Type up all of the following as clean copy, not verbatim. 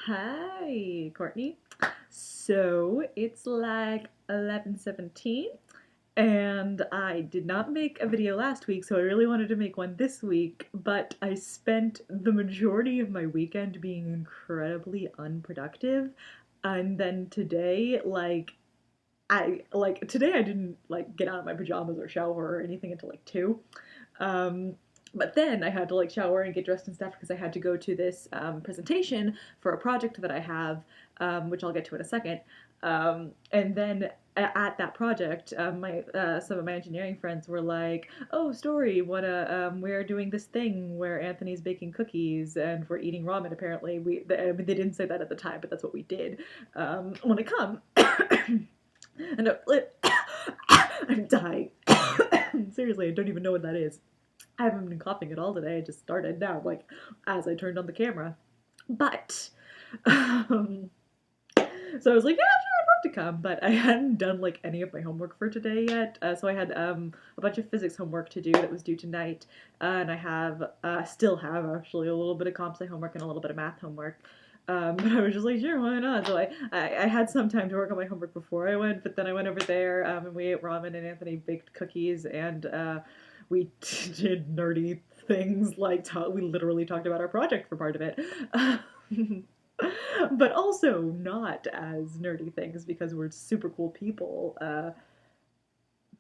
Hi, Courtney. So it's like 11:17 and I did not make a video last week, so I really wanted to make one this week, but I spent the majority of my weekend being incredibly unproductive. And then today, today I didn't get out of my pajamas or shower or anything until like 2. Um, but then I had to shower and get dressed and stuff because I had to go to this presentation for a project that I have, which I'll get to in a second. And then at that project, my some of my engineering friends were like, "Oh, Story, we're doing this thing where Anthony's baking cookies and we're eating ramen." Apparently, I mean, they didn't say that at the time, but that's what we did. Want to come? And I'm dying. Seriously, I don't even know what that is. I haven't been coughing at all today. I just started now, as I turned on the camera. But, um, so I was like, yeah, sure, I'd love to come. But I hadn't done any of my homework for today yet. So I had a bunch of physics homework to do that was due tonight, and still have actually a little bit of comp sci homework and a little bit of math homework. But I was just like, sure, why not? So I had some time to work on my homework before I went, but then I went over there and we ate ramen and Anthony baked cookies and we did nerdy things we literally talked about our project for part of it. But also not as nerdy things because we're super cool people.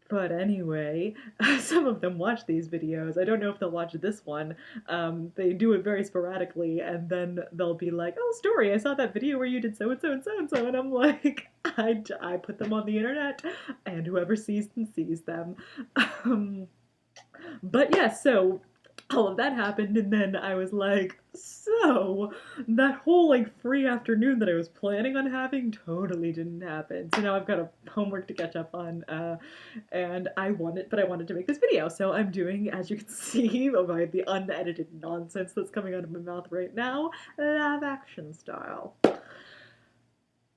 But anyway, some of them watch these videos. I don't know if they'll watch this one. They do it very sporadically, and then they'll be like, "Oh, Story, I saw that video where you did so and so and so and so," and I'm like, I put them on the internet, and whoever sees them sees them. Um, but yeah, so all of that happened, and then I was like, so that whole free afternoon that I was planning on having totally didn't happen. So now I've got a homework to catch up on, and I wanted to make this video, so I'm doing, as you can see by the unedited nonsense that's coming out of my mouth right now, live action style.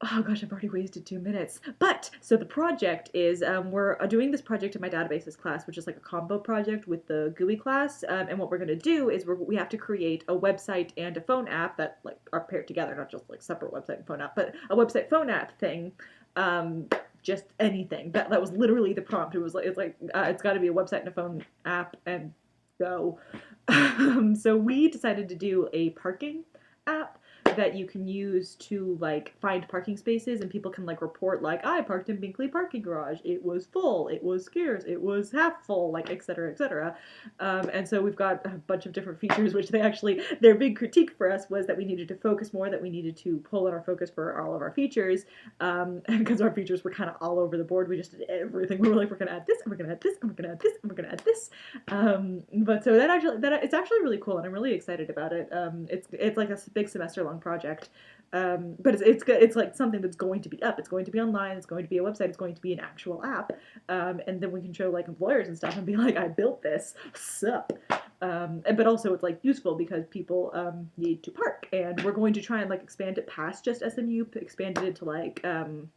Oh gosh, I've already wasted 2 minutes. But so the project is we're doing this project in my databases class, which is like a combo project with the GUI class. And what we're going to do is we have to create a website and a phone app that are paired together, not just separate website and phone app, but a website phone app thing. Just anything. That was literally the prompt. It was it's got to be a website and a phone app and go. So we decided to do a parking app that you can use to find parking spaces, and people can report I parked in Binkley parking garage, it was full, it was scarce, it was half full, etc, etc. And so we've got a bunch of different features, which their big critique for us was that we needed to focus more, that we needed to pull in our focus for all of our features, because our features were kind of all over the board. We just did everything. We were like, we're gonna add this, and we're gonna add this, and we're gonna add this, and we're gonna add this. But so that it's actually really cool, and I'm really excited about it. It's like a big semester long project. But it's like something that's going to be up. It's going to be online. It's going to be a website. It's going to be an actual app. And then we can show employers and stuff and be like, I built this. Sup. But also it's useful because people need to park, and we're going to try and expand it past just SMU, expand it into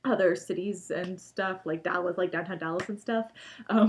other cities and stuff, like Dallas, like downtown Dallas and stuff,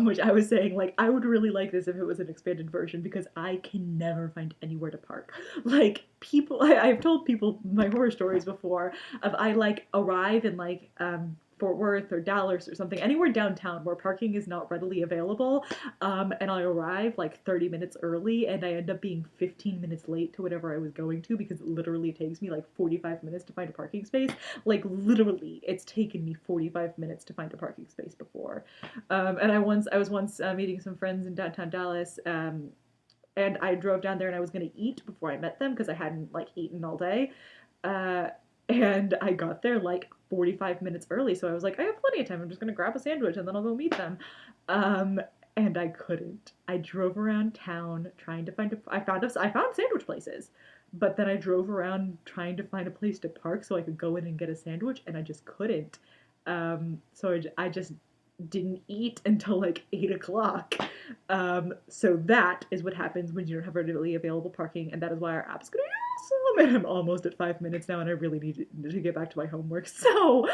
which I was saying, I would really like this if it was an expanded version because I can never find anywhere to park. I've told people my horror stories before of I arrive in Fort Worth or Dallas or something, anywhere downtown where parking is not readily available, and I arrive 30 minutes early and I end up being 15 minutes late to whatever I was going to because it literally takes me 45 minutes to find a parking space. Literally, it's taken me 45 minutes to find a parking space before. And I was once meeting some friends in downtown Dallas, and I drove down there and I was gonna eat before I met them because I hadn't eaten all day. Uh, and I got there 45 minutes early, so I was like, I have plenty of time. I'm just gonna grab a sandwich and then I'll go meet them. Um, and I couldn't. I drove around town trying to find I found sandwich places, but then I drove around trying to find a place to park so I could go in and get a sandwich, and I just couldn't. So I just didn't eat until 8 o'clock. So that is what happens when you don't have readily available parking, and that is why our app's gonna be awesome. And I'm almost at 5 minutes now, and I really need to get back to my homework. So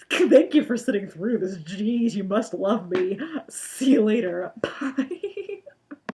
thank you for sitting through this. Jeez, you must love me. See you later. Bye.